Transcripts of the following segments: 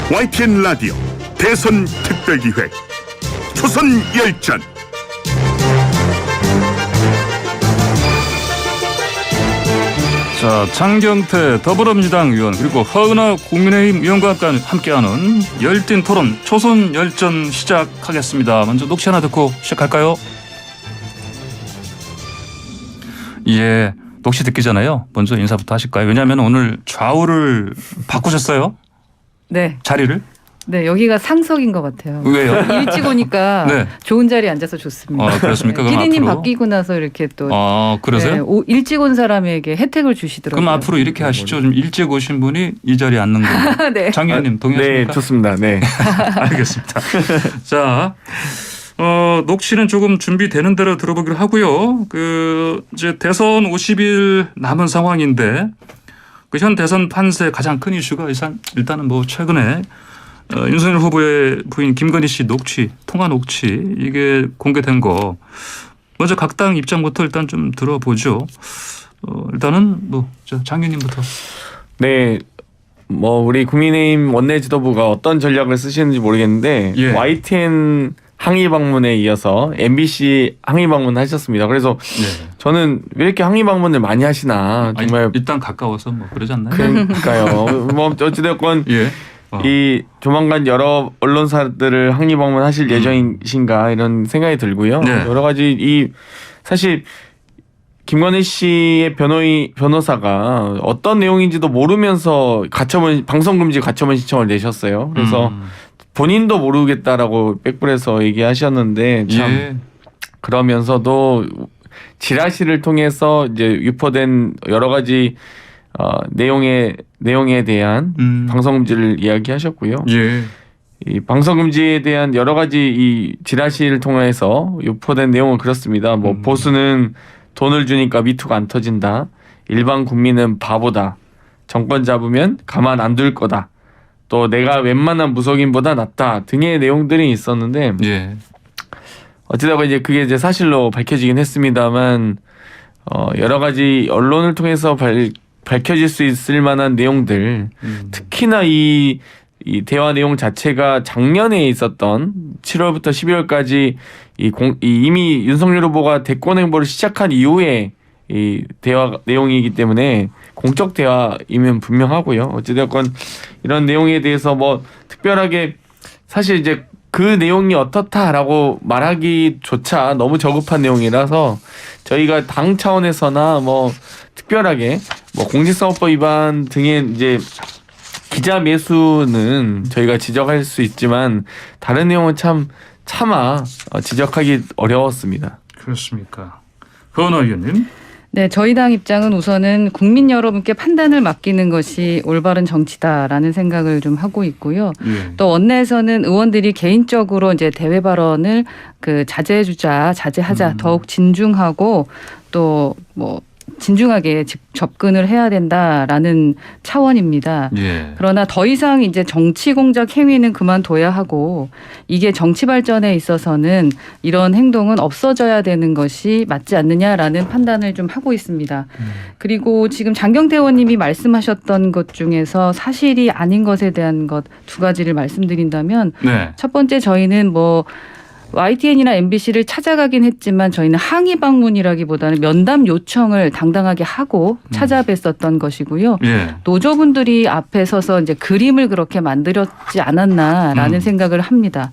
YTN 라디오 대선 특별기획 초선열전. 자, 장경태 더불어민주당 의원 그리고 허은하 국민의힘 의원과 함께하는 열띤 토론 초선열전 시작하겠습니다. 먼저 녹취 하나 듣고 시작할까요? 예, 녹취 듣기 전에요. 먼저 인사부터 하실까요? 왜냐하면 오늘 좌우를 바꾸셨어요? 네. 자리를? 네, 여기가 상석인 것 같아요. 왜요? 일찍 오니까 네. 좋은 자리에 앉아서 좋습니다. 그렇습니까? 네. 그럼 PD님 앞으로? 바뀌고 나서 이렇게 또 그러세요? 네, 일찍 온 사람에게 혜택을 주시더라고요. 그럼 앞으로 이렇게 하시죠. 좀 일찍 오신 분이 이 자리에 앉는 거예요. 네. 장 의원님 동의하십니까? 네, 좋습니다. 네. 알겠습니다. 자, 녹취는 조금 준비되는 대로 들어보기로 하고요. 이제 대선 50일 남은 상황인데 현 대선 판세 가장 큰 이슈가 일단은 뭐 최근에 윤석열 후보의 부인 김건희 씨 녹취, 통화 녹취 이게 공개된 거 먼저 각 당 입장부터 일단 좀 들어보죠. 일단은 장 의원님부터. 네. 우리 국민의힘 원내 지도부가 어떤 전략을 쓰시는지 모르겠는데 예. YTN 항의 방문에 이어서 MBC 항의 방문 하셨습니다. 그래서 네. 저는 왜 이렇게 항의 방문을 많이 하시나 정말. 아니, 일단 가까워서 그러지 않나요? 그러니까요. 어찌됐건 예. 이 조만간 여러 언론사들을 항의 방문하실 예정이신가 이런 생각이 들고요. 네. 여러 가지 사실 김건희 씨의 변호사가 어떤 내용인지도 모르면서 방송금지 가처분 신청을 내셨어요. 그래서 본인도 모르겠다라고 백불에서 얘기하셨는데 참 예. 그러면서도 지라시를 통해서 이제 유포된 여러 가지 내용에 대한 방송금지를 이야기하셨고요. 예. 이 방송금지에 대한 여러 가지 이 지라시를 통해서 유포된 내용은 그렇습니다. 보수는 돈을 주니까 미투가 안 터진다. 일반 국민은 바보다. 정권 잡으면 가만 안 둘 거다. 또 내가 웬만한 무속인보다 낫다 등의 내용들이 있었는데 예. 어찌다가 이제 그게 이제 사실로 밝혀지긴 했습니다만 여러 가지 언론을 통해서 밝혀질 수 있을 만한 내용들 특히나 이 대화 내용 자체가 작년에 있었던 7월부터 12월까지 이미 윤석열 후보가 대권 행보를 시작한 이후에 이 대화 내용이기 때문에 공적 대화이면 분명하고요. 어찌됐건 이런 내용에 대해서 특별하게 사실 이제 그 내용이 어떻다라고 말하기조차 너무 저급한 내용이라서 저희가 당 차원에서나 특별하게 공직선거법 위반 등의 이제 기자 매수는 저희가 지적할 수 있지만 다른 내용은 차마 지적하기 어려웠습니다. 그렇습니까? 허은하 의원님. 네, 저희 당 입장은 우선은 국민 여러분께 판단을 맡기는 것이 올바른 정치다라는 생각을 좀 하고 있고요. 예. 또 원내에서는 의원들이 개인적으로 이제 대외 발언을 자제하자, 더욱 진중하고 또 진중하게 접근을 해야 된다라는 차원입니다. 예. 그러나 더 이상 이제 정치 공작 행위는 그만둬야 하고 이게 정치 발전에 있어서는 이런 행동은 없어져야 되는 것이 맞지 않느냐라는 판단을 좀 하고 있습니다. 그리고 지금 장경태 의원님이 말씀하셨던 것 중에서 사실이 아닌 것에 대한 것 두 가지를 말씀드린다면 네. 첫 번째 저희는 YTN이나 MBC를 찾아가긴 했지만 저희는 항의 방문이라기보다는 면담 요청을 당당하게 하고 찾아뵀었던 것이고요. 예. 노조분들이 앞에 서서 이제 그림을 그렇게 만들었지 않았나라는 생각을 합니다.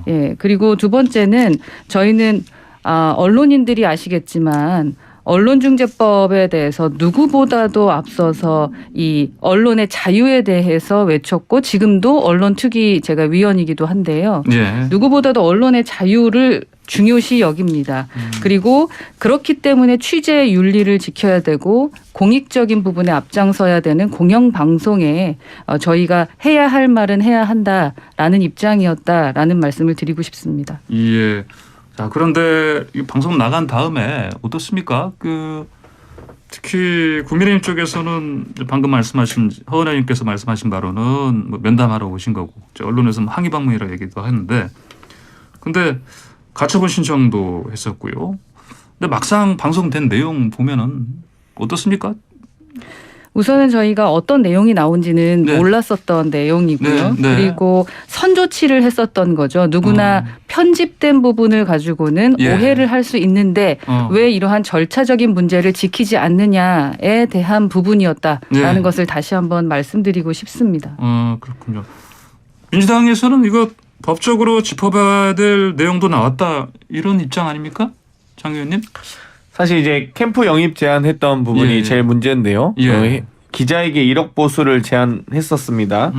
예. 그리고 두 번째는 저희는 언론인들이 아시겠지만 언론중재법에 대해서 누구보다도 앞서서 이 언론의 자유에 대해서 외쳤고 지금도 언론특위 제가 위원이기도 한데요. 예. 누구보다도 언론의 자유를 중요시 여깁니다. 그리고 그렇기 때문에 취재의 윤리를 지켜야 되고 공익적인 부분에 앞장서야 되는 공영방송에 저희가 해야 할 말은 해야 한다라는 입장이었다라는 말씀을 드리고 싶습니다. 예. 자, 그런데 이 방송 나간 다음에 어떻습니까? 특히 국민의힘 쪽에서는 방금 말씀하신 허은하 의원께서 말씀하신 바로는 면담하러 오신 거고 언론에서는 항의 방문이라고 얘기도 했는데 근데 가처분 신청도 했었고요. 근데 막상 방송된 내용 보면은 어떻습니까? 우선은 저희가 어떤 내용이 나온지는 네. 몰랐었던 내용이고요. 네, 네. 그리고 선조치를 했었던 거죠. 누구나 편집된 부분을 가지고는 예. 오해를 할 수 있는데 왜 이러한 절차적인 문제를 지키지 않느냐에 대한 부분이었다라는 예. 것을 다시 한번 말씀드리고 싶습니다. 그렇군요. 민주당에서는 이거 법적으로 짚어봐야 될 내용도 나왔다 이런 입장 아닙니까? 장 의원님? 사실 이제 캠프 영입 제안했던 부분이 예. 제일 문제인데요. 예. 기자에게 1억 보수를 제안했었습니다.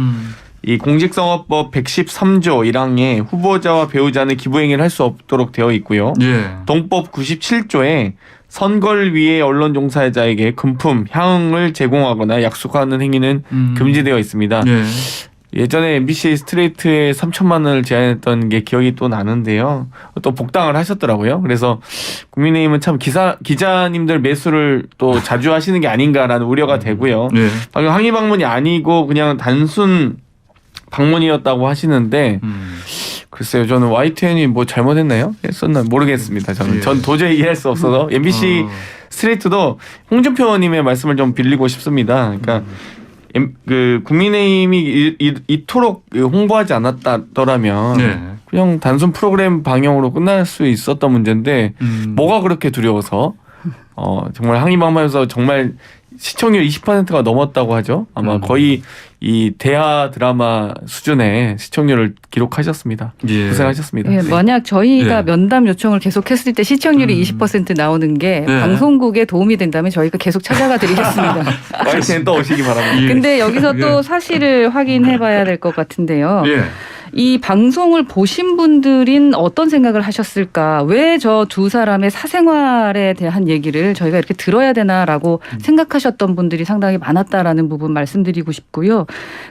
이 공직선거법 113조 1항에 후보자와 배우자는 기부행위를 할 수 없도록 되어 있고요. 예. 동법 97조에 선거를 위해 언론 종사자에게 금품, 향응을 제공하거나 약속하는 행위는 금지되어 있습니다. 예. 예전에 MBC 스트레이트에 3천만 원을 제안했던 게 기억이 또 나는데요. 또 복당을 하셨더라고요. 그래서 국민의힘은 참 기자님들 매수를 또 자주 하시는 게 아닌가라는 우려가 되고요. 예. 방금 항의 방문이 아니고 그냥 단순 방문이었다고 하시는데 글쎄요. 저는 YTN이 뭐 잘못했나요? 했었나 모르겠습니다. 저는 예. 전 도저히 이해할 수 없어서 MBC 스트레이트도 홍준표 의원님의 말씀을 좀 빌리고 싶습니다. 그러니까 그 국민의힘이 이토록 홍보하지 않았더라면 네. 그냥 단순 프로그램 방영으로 끝날 수 있었던 문제인데 뭐가 그렇게 두려워서 정말 항의방문에서 정말 시청률 20%가 넘었다고 하죠. 아마 거의 이 대하 드라마 수준의 시청률을 기록하셨습니다. 예. 고생하셨습니다. 예, 만약 저희가 예. 면담 요청을 계속했을 때 시청률이 20% 나오는 게 네. 방송국에 도움이 된다면 저희가 계속 찾아가 드리겠습니다. YTN 또 오시기 바랍니다. 예. 근데 여기서 예. 또 사실을 확인해 봐야 될 것 같은데요. 예. 이 방송을 보신 분들은 어떤 생각을 하셨을까? 왜 저 두 사람의 사생활에 대한 얘기를 저희가 이렇게 들어야 되나라고 생각하셨던 분들이 상당히 많았다라는 부분 말씀드리고 싶고요.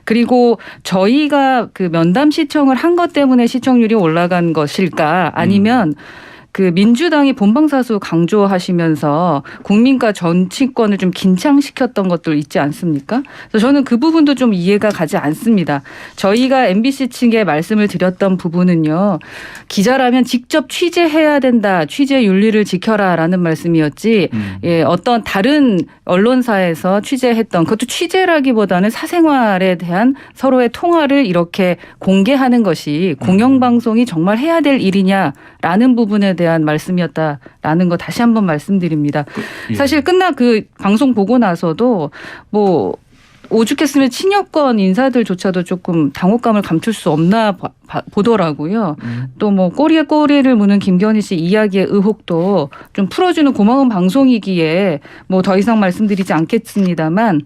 그리고 저희가 그 면담 시청을 한 것 때문에 시청률이 올라간 것일까? 아니면 그 민주당이 본방사수 강조하시면서 국민과 정치권을 좀 긴장시켰던 것들 있지 않습니까? 그래서 저는 그 부분도 좀 이해가 가지 않습니다. 저희가 MBC 측에 말씀을 드렸던 부분은요. 기자라면 직접 취재해야 된다. 취재 윤리를 지켜라라는 말씀이었지. 예, 어떤 다른 언론사에서 취재했던 그것도 취재라기보다는 사생활에 대한 서로의 통화를 이렇게 공개하는 것이 공영방송이 정말 해야 될 일이냐라는 부분에 대한 말씀이었다라는 거 다시 한번 말씀드립니다. 예. 사실 그 방송 보고 나서도 뭐 오죽했으면 친여권 인사들조차도 조금 당혹감을 감출 수 없나 보더라고요. 또 뭐 꼬리에 꼬리를 무는 김건희 씨 이야기의 의혹도 좀 풀어주는 고마운 방송이기에 뭐 더 이상 말씀드리지 않겠습니다만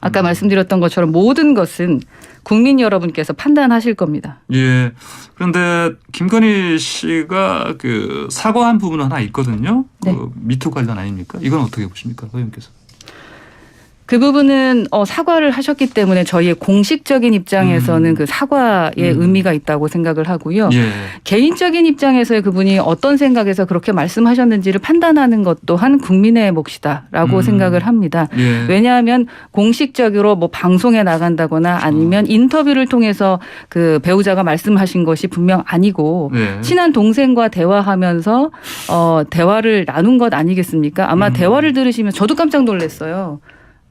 아까 말씀드렸던 것처럼 모든 것은 국민 여러분께서 판단하실 겁니다. 예. 그런데 김건희 씨가 그 사과한 부분 하나 있거든요. 네. 그 미투 관련 아닙니까? 이건 어떻게 보십니까, 의원께서? 그 부분은 사과를 하셨기 때문에 저희의 공식적인 입장에서는 그 사과의 의미가 있다고 생각을 하고요. 예. 개인적인 입장에서의 그분이 어떤 생각에서 그렇게 말씀하셨는지를 판단하는 것 또한 국민의 몫이다라고 생각을 합니다. 예. 왜냐하면 공식적으로 뭐 방송에 나간다거나 아니면 인터뷰를 통해서 그 배우자가 말씀하신 것이 분명 아니고 네. 친한 동생과 대화하면서 대화를 나눈 것 아니겠습니까? 아마 대화를 들으시면 저도 깜짝 놀랐어요.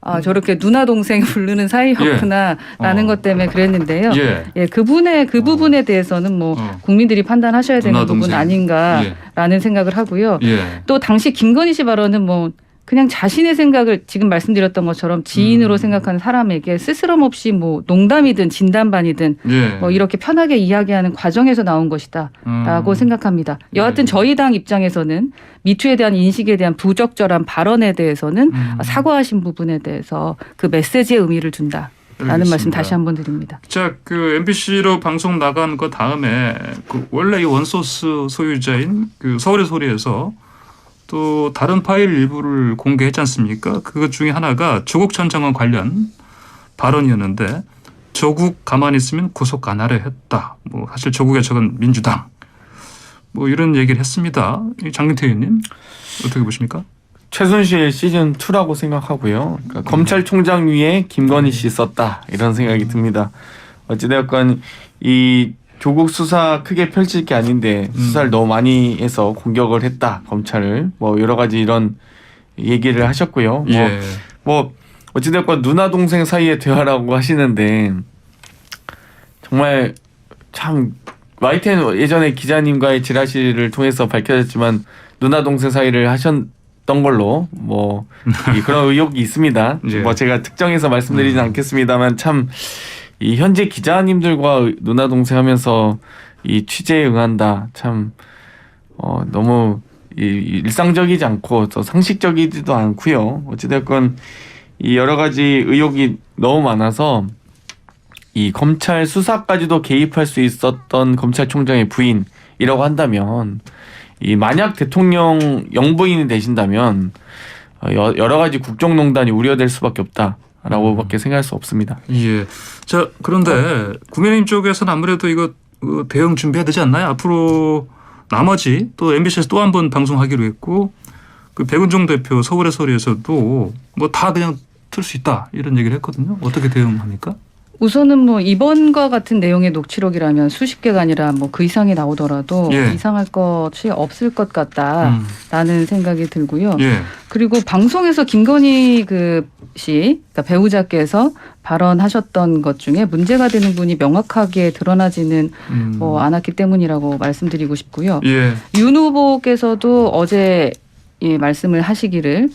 아, 저렇게 누나 동생 부르는 사이였구나라는 것 때문에 그랬는데요. 예. 예, 그 부분에 대해서는 뭐 국민들이 판단하셔야 되는 누나 부분 동생. 아닌가라는 생각을 하고요. 예. 또 당시 김건희 씨 발언은 뭐 그냥 자신의 생각을 지금 말씀드렸던 것처럼 지인으로 생각하는 사람에게 스스럼 없이 뭐 농담이든 진담반이든 예. 뭐 이렇게 편하게 이야기하는 과정에서 나온 것이다라고 생각합니다. 여하튼 저희 당 입장에서는 미투에 대한 인식에 대한 부적절한 발언에 대해서는 사과하신 부분에 대해서 그 메시지의 의미를 준다라는 알겠습니다. 말씀 다시 한번 드립니다. 자, 그 MBC로 방송 나간 거 다음에 그 원래 이 원소스 소유자인 그 서울의 소리에서 또 다른 파일 일부를 공개했지 않습니까? 그것 중에 하나가 조국 전 장관 관련 발언이었는데 조국 가만히 있으면 구속 안 하려 했다. 뭐 사실 조국의 적은 민주당. 뭐 이런 얘기를 했습니다. 장경태 의원님 어떻게 보십니까? 최순실 시즌 2라고 생각하고요. 그러니까 검찰총장 위에 김건희 씨 썼다 이런 생각이 듭니다. 어찌되었건 이 조국 수사 크게 펼칠 게 아닌데 수사를 너무 많이 해서 공격을 했다 검찰을 뭐 여러 가지 이런 얘기를 하셨고요. 예. 뭐 어찌됐건 누나 동생 사이의 대화라고 하시는데 정말 참 YTN 예전에 기자님과의 지라시를 통해서 밝혀졌지만 누나 동생 사이를 하셨던 걸로 뭐 그런 의혹이 있습니다. 예. 뭐 제가 특정해서 말씀드리진 않겠습니다만 참 이 현재 기자님들과 누나 동생 하면서 이 취재에 응한다 참 너무 일상적이지 않고 또 상식적이지도 않고요. 어찌됐건 이 여러 가지 의혹이 너무 많아서 이 검찰 수사까지도 개입할 수 있었던 검찰총장의 부인이라고 한다면 이 만약 대통령 영부인이 되신다면 여러 가지 국정농단이 우려될 수밖에 없다라고밖에 생각할 수 없습니다. 예. 자, 그런데 국민의힘 쪽에서는 아무래도 이거 대응 준비해야 되지 않나요? 앞으로 나머지 또 MBC에서 또 한 번 방송하기로 했고 그 백은종 대표 서울의 소리에서도 뭐 다 그냥 틀 수 있다 이런 얘기를 했거든요. 어떻게 대응합니까? 우선은 뭐 이번과 같은 내용의 녹취록이라면 수십 개가 아니라 뭐 그 이상이 나오더라도 예. 이상할 것이 없을 것 같다라는 생각이 들고요. 예. 그리고 방송에서 김건희 그러니까 배우자께서 발언하셨던 것 중에 문제가 되는 분이 명확하게 드러나지는 뭐 않았기 때문이라고 말씀드리고 싶고요. 예. 윤 후보께서도 어제 이 말씀을 하시기를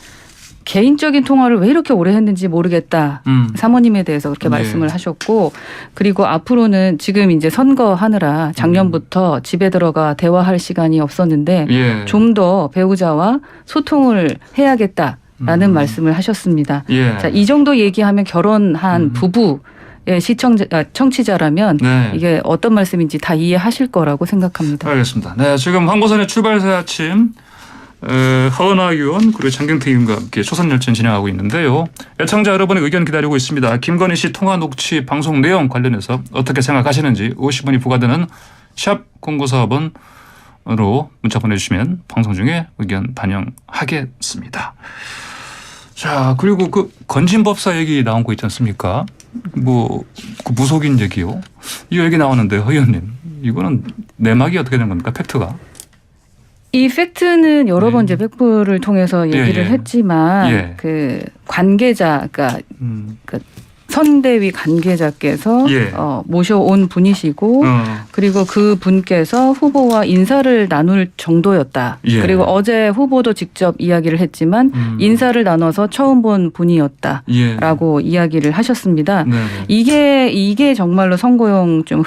개인적인 통화를 왜 이렇게 오래 했는지 모르겠다. 사모님에 대해서 그렇게 말씀을 하셨고 그리고 앞으로는 지금 이제 선거하느라 작년부터 집에 들어가 대화할 시간이 없었는데 예. 좀 더 배우자와 소통을 해야겠다라는 말씀을 하셨습니다. 예. 자, 이 정도 얘기하면 결혼한 부부의 청취자라면 네. 이게 어떤 말씀인지 다 이해하실 거라고 생각합니다. 알겠습니다. 네, 지금 황보선의 출발새 아침 허은하 의원 그리고 장경태 의원과 함께 초선열전 진행하고 있는데요. 애청자 여러분의 의견 기다리고 있습니다. 김건희 씨 통화 녹취 방송 내용 관련해서 어떻게 생각하시는지 50원이 부과되는 샵 0945번으로 문자 보내주시면 방송 중에 의견 반영하겠습니다. 자, 그리고 그 건진법사 얘기 나온 거 있지 않습니까? 뭐 그 무속인 얘기요. 이 얘기 나오는데 허 의원님 이거는 내막이 어떻게 된 겁니까? 팩트가? 이 팩트는 여러 번 이제 팩트를 통해서 얘기를 했지만 그 관계자, 그러니까 그 선대위 관계자께서 모셔온 분이시고 그리고 그 분께서 후보와 인사를 나눌 정도였다. 그리고 어제 후보도 직접 이야기를 했지만 인사를 나눠서 처음 본 분이었다라고 이야기를 하셨습니다. 이게 정말로 선거용 좀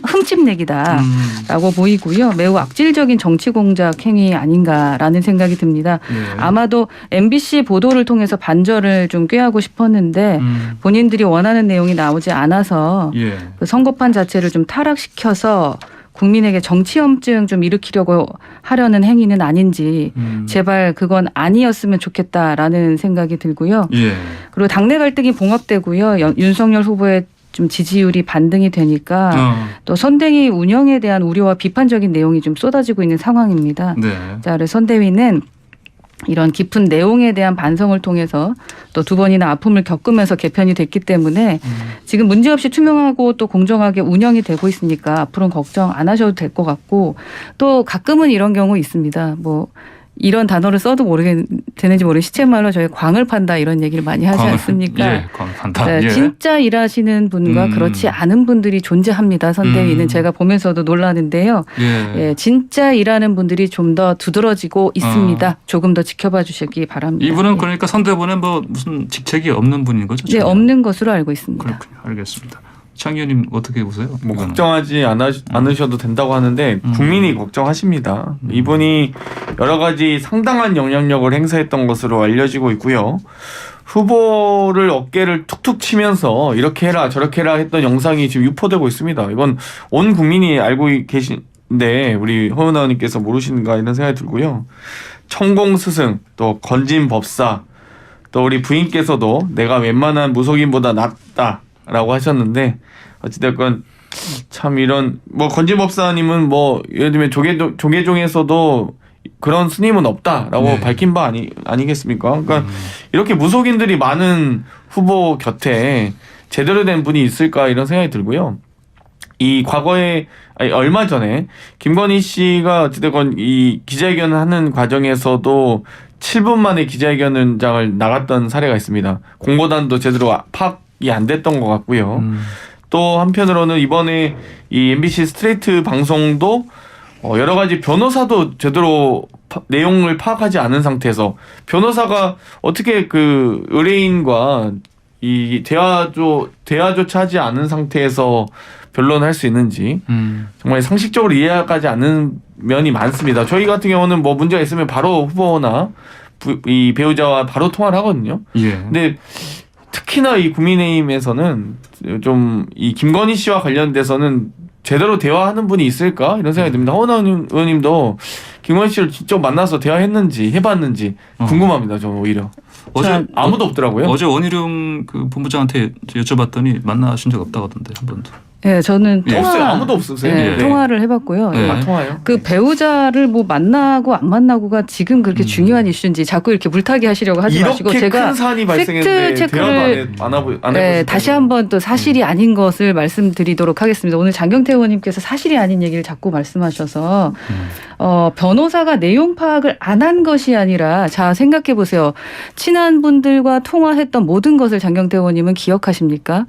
흠집내기다라고 보이고요. 매우 악질적인 정치 공작 행위 아닌가라는 생각이 듭니다. 아마도 MBC 보도를 통해서 반절을 좀 꾀하고 싶었는데 본인들이 원하는 내용이 나오지 않아서 그 선거판 자체를 좀 타락시켜서 국민에게 정치염증 좀 일으키려고 하려는 행위는 아닌지 제발 그건 아니었으면 좋겠다라는 생각이 들고요. 그리고 당내 갈등이 봉합되고요. 윤석열 후보의 좀 지지율이 반등이 되니까 또 선대위 운영에 대한 우려와 비판적인 내용이 좀 쏟아지고 있는 상황입니다. 자, 그래서 선대위는 이런 깊은 내용에 대한 반성을 통해서 또 두 번이나 아픔을 겪으면서 개편이 됐기 때문에 지금 문제없이 투명하고 또 공정하게 운영이 되고 있으니까 앞으로는 걱정 안 하셔도 될 것 같고 또 가끔은 이런 경우 있습니다. 뭐 이런 단어를 써도 되는지 모르는 시쳇말로 저희 광을 판다 이런 얘기를 많이 하지 않습니까? 광을 판다. 네, 진짜 일하시는 분과 그렇지 않은 분들이 존재합니다. 선대위는 제가 보면서도 놀라는데요. 진짜 일하는 분들이 좀 더 두드러지고 있습니다. 조금 더 지켜봐 주시기 바랍니다. 이분은 그러니까 선대본에 뭐 무슨 직책이 없는 분인 거죠? 네, 없는 것으로 알고 있습니다. 그렇군요. 알겠습니다. 장 의원님 어떻게 보세요? 뭐 걱정하지 않으셔도 된다고 하는데 국민이 걱정하십니다. 이분이 여러 가지 상당한 영향력을 행사했던 것으로 알려지고 있고요. 후보를 어깨를 툭툭 치면서 이렇게 해라 저렇게 해라 했던 영상이 지금 유포되고 있습니다. 이건 온 국민이 알고 계신데 우리 허은하 의원님께서 모르시는가 이런 생각이 들고요. 천공스승 또 건진법사 또 우리 부인께서도 내가 웬만한 무속인보다 낫다라고 하셨는데 어찌됐건 참 이런 뭐 건진법사님은 뭐 예를 들면 조계종에서도 그런 스님은 없다라고 밝힌 바 아니겠습니까? 그러니까 이렇게 무속인들이 많은 후보 곁에 제대로 된 분이 있을까 이런 생각이 들고요. 이 과거에 얼마 전에 김건희 씨가 어찌됐건 이 기자회견을 하는 과정에서도 7분 만에 기자회견장을 나갔던 사례가 있습니다. 공보단도 제대로 파악이 안 됐던 것 같고요. 또 한편으로는 이번에 이 MBC 스트레이트 방송도 여러 가지 변호사도 제대로 내용을 파악하지 않은 상태에서 변호사가 어떻게 그 의뢰인과 이 대화조차 하지 않은 상태에서 변론을 할 수 있는지 정말 상식적으로 이해하지 않는 면이 많습니다. 저희 같은 경우는 뭐 문제가 있으면 바로 후보나 이 배우자와 바로 통화를 하거든요. 예. 근데 특히나 이 국민의힘에서는 좀 이 김건희 씨와 관련돼서는 제대로 대화하는 분이 있을까 이런 생각이 듭니다. 허은하 의원님도 김건희 씨를 직접 만나서 대화했는지 해봤는지 궁금합니다. 저는 오히려 어제 아무도 없더라고요. 어제 원희룡 그 본부장한테 여쭤봤더니 만나신 적 없다고 하던데 한 번도. 네, 저는 없어요. 아무도 없으세요. 네, 통화를 해봤고요. 네. 통화요? 그 배우자를 뭐 만나고 안 만나고가 지금 그렇게 중요한 이슈인지 자꾸 이렇게 물타기 하시려고 하지 마시고 이렇게 제가 큰 사안이 발생했는데 체크를 안 해보시고 네, 다시 한번 또 사실이 아닌 것을 말씀드리도록 하겠습니다. 오늘 장경태 의원님께서 사실이 아닌 얘기를 자꾸 말씀하셔서 변호사가 내용 파악을 안 한 것이 아니라 자 생각해 보세요. 친한 분들과 통화했던 모든 것을 장경태 의원님은 기억하십니까?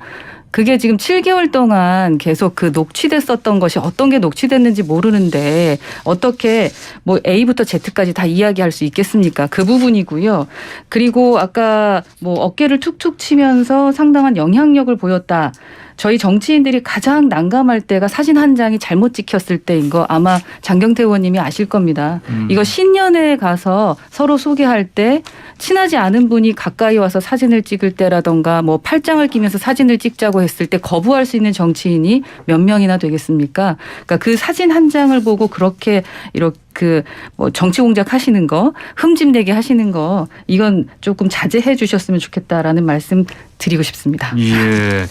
그게 지금 7개월 동안 계속 그 녹취됐었던 것이 어떤 게 녹취됐는지 모르는데 어떻게 뭐 A부터 Z까지 다 이야기할 수 있겠습니까? 그 부분이고요. 그리고 아까 뭐 어깨를 툭툭 치면서 상당한 영향력을 보였다. 저희 정치인들이 가장 난감할 때가 사진 한 장이 잘못 찍혔을 때인 거 아마 장경태 의원님이 아실 겁니다. 이거 신년회에 가서 서로 소개할 때 친하지 않은 분이 가까이 와서 사진을 찍을 때라던가 뭐 팔짱을 끼면서 사진을 찍자고 했을 때 거부할 수 있는 정치인이 몇 명이나 되겠습니까? 그러니까 그 사진 한 장을 보고 그렇게 이렇게 뭐 정치 공작 하시는 거, 흠집내게 하시는 거 이건 조금 자제해 주셨으면 좋겠다라는 말씀 드리고 싶습니다. 예.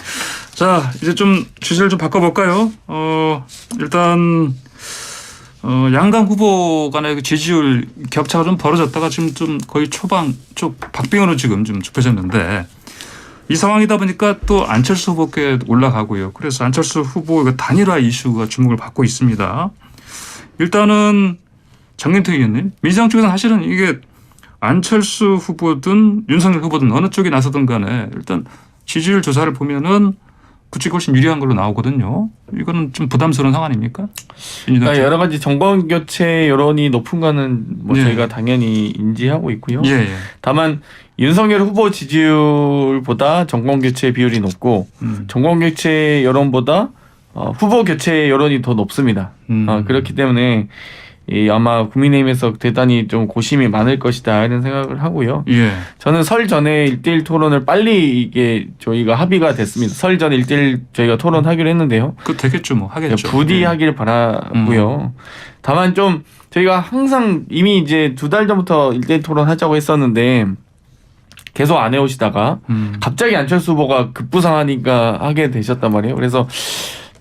자, 이제 좀 주제를 좀 바꿔볼까요? 일단 양강 후보 간의 그 지지율 격차가 좀 벌어졌다가 지금 좀 거의 초반 쪽 박빙으로 지금 좀 좁혀졌는데 이 상황이다 보니까 또 안철수 후보께 올라가고요. 그래서 안철수 후보의 단일화 이슈가 주목을 받고 있습니다. 일단은 장경태 의원님, 민주당 쪽에서는 사실은 이게 안철수 후보든 윤석열 후보든 어느 쪽이 나서든 간에 일단 지지율 조사를 보면은 그쪽이 훨씬 유리한 걸로 나오거든요. 이거는 좀 부담스러운 상황 아닙니까? 그러니까 여러 가지 정권 교체 여론이 높은 거는 뭐 예. 저희가 당연히 인지하고 있고요. 예. 다만 윤석열 후보 지지율보다 정권 교체 비율이 높고 정권 교체 여론보다 후보 교체 여론이 더 높습니다. 그렇기 때문에 아마 국민의힘에서 대단히 좀 고심이 많을 것이다 이런 생각을 하고요. 예. 저는 설 전에 1대1 토론을 빨리 이게 저희가 합의가 됐습니다. 설 전에 1대1 저희가 토론하기로 했는데요. 그 되겠죠, 뭐 하겠죠. 부디 하길 바라고요. 다만 좀 저희가 항상 이미 이제 2달 전부터 1대1 토론하자고 했었는데 계속 안 해오시다가 갑자기 안철수 후보가 급부상하니까 하게 되셨단 말이에요. 그래서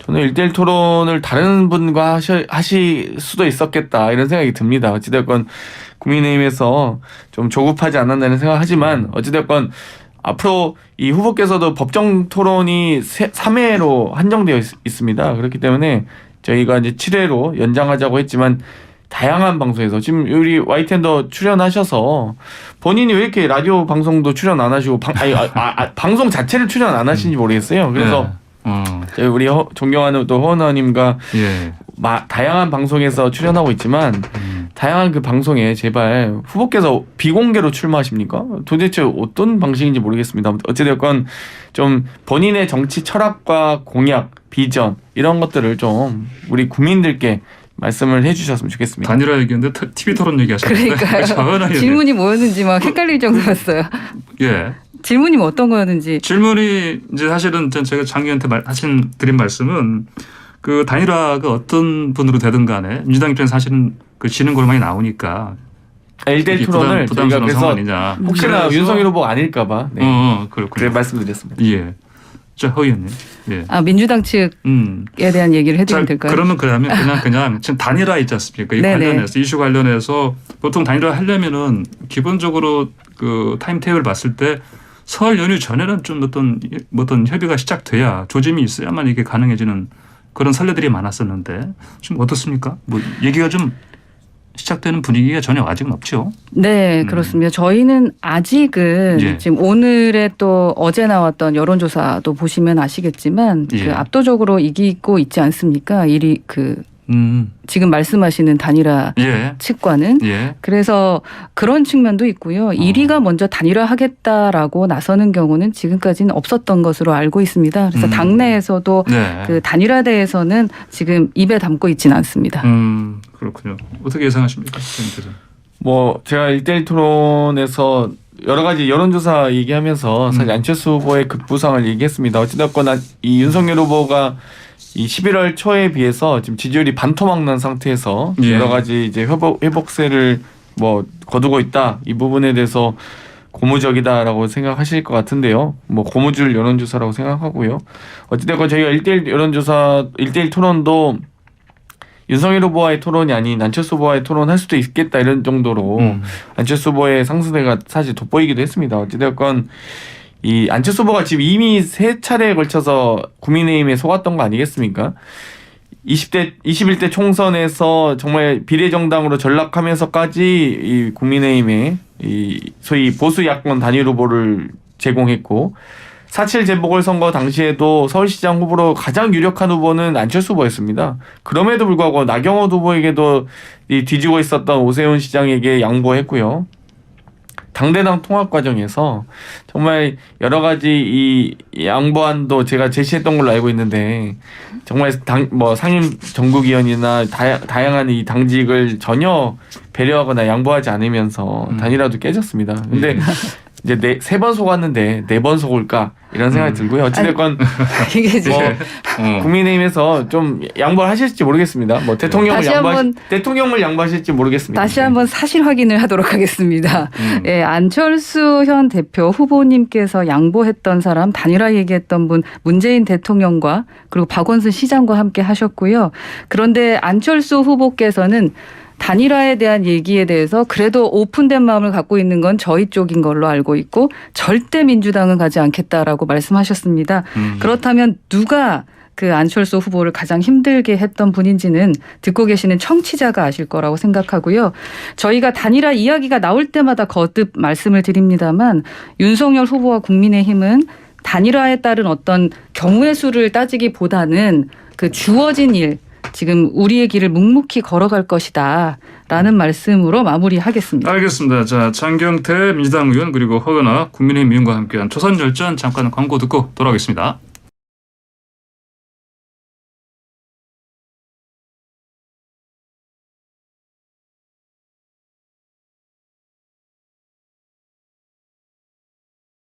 저는 1대1 토론을 다른 분과 하실 수도 있었겠다 이런 생각이 듭니다. 어찌됐건 국민의힘에서 좀 조급하지 않았나는 생각하지만 어찌됐건 앞으로 이 후보께서도 법정 토론이 3회로 한정되어 있습니다. 그렇기 때문에 저희가 이제 7회로 연장하자고 했지만 다양한 방송에서 지금 우리 YTN도 출연하셔서 본인이 왜 이렇게 라디오 방송도 출연 안 하시고 방송 자체를 출연 안 하시는지 모르겠어요. 그래서 저희 우리 존경하는 또 허은하님과 예. 다양한 방송에서 출연하고 있지만 다양한 그 방송에 제발 후보께서 비공개로 출마하십니까? 도대체 어떤 방식인지 모르겠습니다. 어찌됐건 좀 본인의 정치 철학과 공약, 비전 이런 것들을 좀 우리 국민들께 말씀을 해주셨으면 좋겠습니다. 단일화 얘기했는데 TV 토론 얘기하셨는데 그러니까요. 질문이 뭐였는지 막 헷갈릴 정도였어요. 예. 질문이 뭐 어떤 거였는지. 질문이 이제 사실은 제가 장기한테 드린 말씀은 그 단일화가 어떤 분으로 되든 간에 민주당 입장에서 사실은 그 지는 걸로 많이 나오니까 1대1 토론을 저희가 그래서 혹시나 윤석열 후보 아닐까봐 그렇군요. 그래 말씀드렸습니다. 예. 자, 허 의원님. 예. 민주당 측에 대한 얘기를 해드리면 될까요? 그러면 그냥 지금 단일화 있지 않습니까? 이 관련해서 이슈 관련해서 보통 단일화 하려면은 기본적으로 그 타임테이블 봤을 때 설 연휴 전에는 좀 어떤 협의가 시작돼야 조짐이 있어야만 이게 가능해지는 그런 선례들이 많았었는데 지금 어떻습니까? 뭐 얘기가 좀 시작되는 분위기가 전혀 아직은 없죠. 네, 그렇습니다. 저희는 아직은 예. 지금 오늘의 또 어제 나왔던 여론조사도 보시면 아시겠지만 예. 그 압도적으로 이기고 있지 않습니까? 지금 말씀하시는 단일화 예. 측과는. 예. 그래서 그런 측면도 있고요. 1위가 먼저 단일화하겠다라고 나서는 경우는 지금까지는 없었던 것으로 알고 있습니다. 그래서 당내에서도 네. 그 단일화대에서는 지금 입에 담고 있지는 않습니다. 그렇군요. 어떻게 예상하십니까? 선생님께서? 뭐 제가 1대1 토론에서 여러 가지 여론조사 얘기하면서 사실 안철수 후보의 급부상을 얘기했습니다. 어찌됐거나 이 윤석열 후보가 이 11월 초에 비해서 지금 지지율이 반토막 난 상태에서 예. 여러 가지 이제 회복세를 뭐 거두고 있다. 이 부분에 대해서 고무적이다라고 생각하실 것 같은데요. 뭐 고무줄 여론조사라고 생각하고요. 어찌됐건 저희가 1대1 여론조사 1대1 토론도 윤석열 후보와의 토론이 아닌 안철수 후보와의 토론할 수도 있겠다 이런 정도로 안철수 후보의 상승세가 사실 돋보이기도 했습니다. 어찌됐건 이 안철수 후보가 지금 이미 3차례에 걸쳐서 국민의힘에 속았던 거 아니겠습니까? 21대 총선에서 정말 비례정당으로 전락하면서까지 이 국민의힘에 이 소위 보수 야권 단일 후보를 제공했고 4.7 재보궐선거 당시에도 서울시장 후보로 가장 유력한 후보는 안철수 후보였습니다. 그럼에도 불구하고 나경원 후보에게도 이 뒤지고 있었던 오세훈 시장에게 양보했고요. 당대당 통합 과정에서 정말 여러 가지 이 양보안도 제가 제시했던 걸로 알고 있는데 정말 상임 전국위원이나 다양한 이 당직을 전혀 배려하거나 양보하지 않으면서 단일화도 깨졌습니다. 근데 이제 3번 속았는데 4번 속을까 이런 생각이 들고요. 어찌됐건 이게 지금 국민의힘에서 좀 양보하실지 모르겠습니다. 뭐 대통령을 양보하실지 모르겠습니다. 다시 한번 사실 확인을 하도록 하겠습니다. 예, 안철수 현 대표 후보님께서 양보했던 사람 단일화 얘기했던 분 문재인 대통령과 그리고 박원순 시장과 함께 하셨고요. 그런데 안철수 후보께서는 단일화에 대한 얘기에 대해서 그래도 오픈된 마음을 갖고 있는 건 저희 쪽인 걸로 알고 있고 절대 민주당은 가지 않겠다라고 말씀하셨습니다. 그렇다면 누가 그 안철수 후보를 가장 힘들게 했던 분인지는 듣고 계시는 청취자가 아실 거라고 생각하고요. 저희가 단일화 이야기가 나올 때마다 거듭 말씀을 드립니다만 윤석열 후보와 국민의힘은 단일화에 따른 어떤 경우의 수를 따지기보다는 그 주어진 일 지금 우리의 길을 묵묵히 걸어갈 것이다 라는 말씀으로 마무리하겠습니다. 알겠습니다. 자, 장경태 민주당 의원 그리고 허은하 국민의힘 의원과 함께한 초선 열전 잠깐 광고 듣고 돌아오겠습니다.